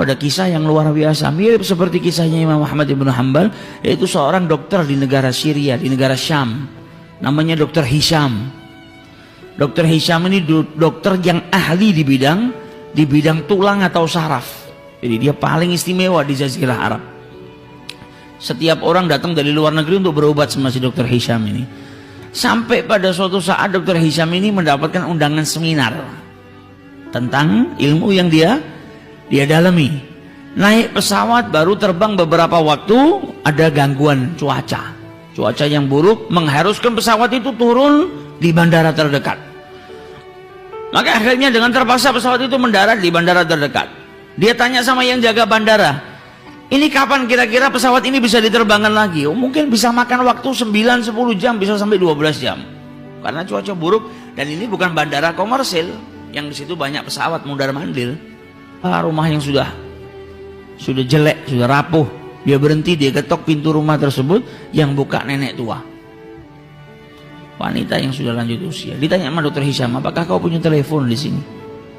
ada kisah yang luar biasa, mirip seperti kisahnya Imam Ahmad ibn Hanbal, yaitu seorang dokter di negara Syria, di negara Syam, namanya Dokter Hisham. Dokter Hisham ini dokter yang ahli di bidang tulang atau saraf. Jadi dia paling istimewa di Jazirah Arab. Setiap orang datang dari luar negeri untuk berobat sama si Dokter Hisham ini. Sampai pada suatu saat Dokter Hisham ini mendapatkan undangan seminar tentang ilmu yang dia dalami. Naik pesawat baru terbang beberapa waktu, ada gangguan cuaca yang buruk mengharuskan pesawat itu turun di bandara terdekat. Maka akhirnya dengan terpaksa pesawat itu mendarat di bandara terdekat. Dia tanya sama yang jaga bandara, ini kapan kira-kira pesawat ini bisa diterbangkan lagi? Oh, mungkin bisa makan waktu 9-10 jam, bisa sampai 12 jam karena cuaca buruk. Dan ini bukan bandara komersil yang di situ banyak pesawat mundar-mandir. Rumah yang sudah jelek, sudah rapuh. Dia berhenti, dia ketok pintu rumah tersebut, yang buka nenek tua, wanita yang sudah lanjut usia. Ditanya sama Dokter Hisham, apakah kau punya telepon di sini?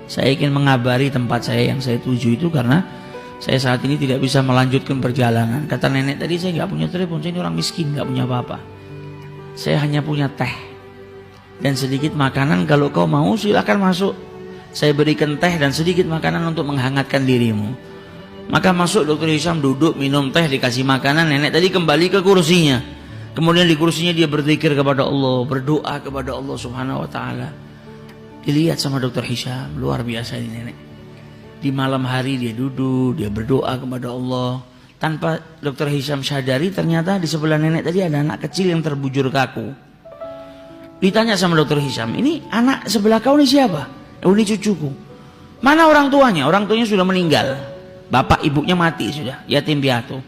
Saya ingin mengabari tempat saya yang saya tuju itu karena saya saat ini tidak bisa melanjutkan perjalanan. Kata nenek tadi, saya nggak punya telepon, saya ini orang miskin, nggak punya apa-apa. Saya hanya punya teh dan sedikit makanan. Kalau kau mau silakan masuk. Saya berikan teh dan sedikit makanan untuk menghangatkan dirimu. Maka masuk Dokter Hisham, duduk, minum teh, dikasih makanan. Nenek tadi kembali ke kursinya. Kemudian di kursinya dia berzikir kepada Allah, berdoa kepada Allah Subhanahu wa taala. Dilihat sama Dokter Hisham, luar biasa ini nenek. Di malam hari dia duduk, dia berdoa kepada Allah. Tanpa Dokter Hisham sadari, ternyata di sebelah nenek tadi ada anak kecil yang terbujur kaku. Ditanya sama Dokter Hisham, ini anak sebelah kau ini siapa? Oh, ini cucuku. Mana orang tuanya? Orang tuanya sudah meninggal. Bapak ibunya mati sudah, yatim piatu.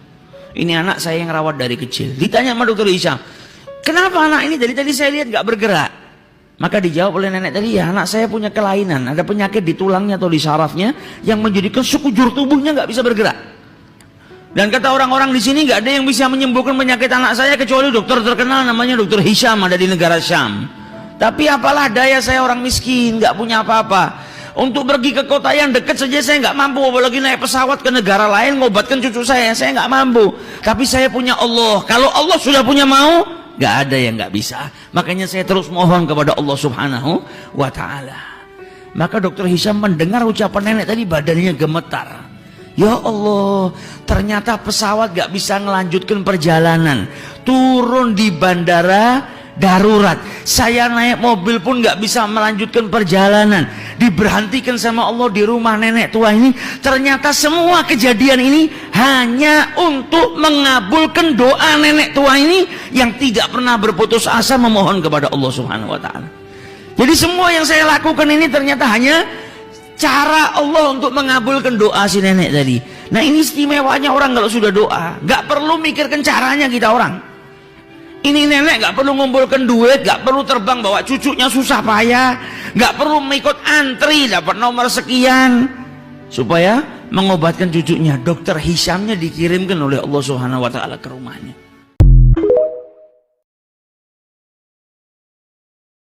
Ini anak saya yang rawat dari kecil. Ditanya sama Dokter Hisham, kenapa anak ini dari tadi saya lihat nggak bergerak? Maka dijawab oleh nenek tadi, ya anak saya punya kelainan, ada penyakit di tulangnya atau di sarafnya yang menjadikan sekujur tubuhnya nggak bisa bergerak. Dan kata orang-orang di sini nggak ada yang bisa menyembuhkan penyakit anak saya kecuali dokter terkenal namanya Dokter Hisham, ada di negara Syam. Tapi apalah daya, saya orang miskin, nggak punya apa-apa. Untuk pergi ke kota yang dekat saja saya nggak mampu, apalagi naik pesawat ke negara lain ngobatkan cucu saya nggak mampu. Tapi saya punya Allah. Kalau Allah sudah punya mau, nggak ada yang nggak bisa. Makanya saya terus mohon kepada Allah Subhanahu wa taala. Maka Dokter Hisham mendengar ucapan nenek tadi, badannya gemetar. Ya Allah, ternyata pesawat nggak bisa melanjutkan perjalanan, turun di bandara darurat. Saya naik mobil pun nggak bisa melanjutkan perjalanan, diberhentikan sama Allah di rumah nenek tua ini. Ternyata semua kejadian ini hanya untuk mengabulkan doa nenek tua ini yang tidak pernah berputus asa memohon kepada Allah Subhanahu wa taala. Jadi semua yang saya lakukan ini ternyata hanya cara Allah untuk mengabulkan doa si nenek tadi. Nah, ini istimewanya orang kalau sudah doa, nggak perlu mikirkan caranya kita orang. Ini nenek nggak perlu ngumpulkan duit, nggak perlu terbang bawa cucunya susah payah, nggak perlu mengikut antri dapat nomor sekian supaya mengobatkan cucunya. Dokter Hishamnya dikirimkan oleh Allah Subhanahu wa taala ke rumahnya.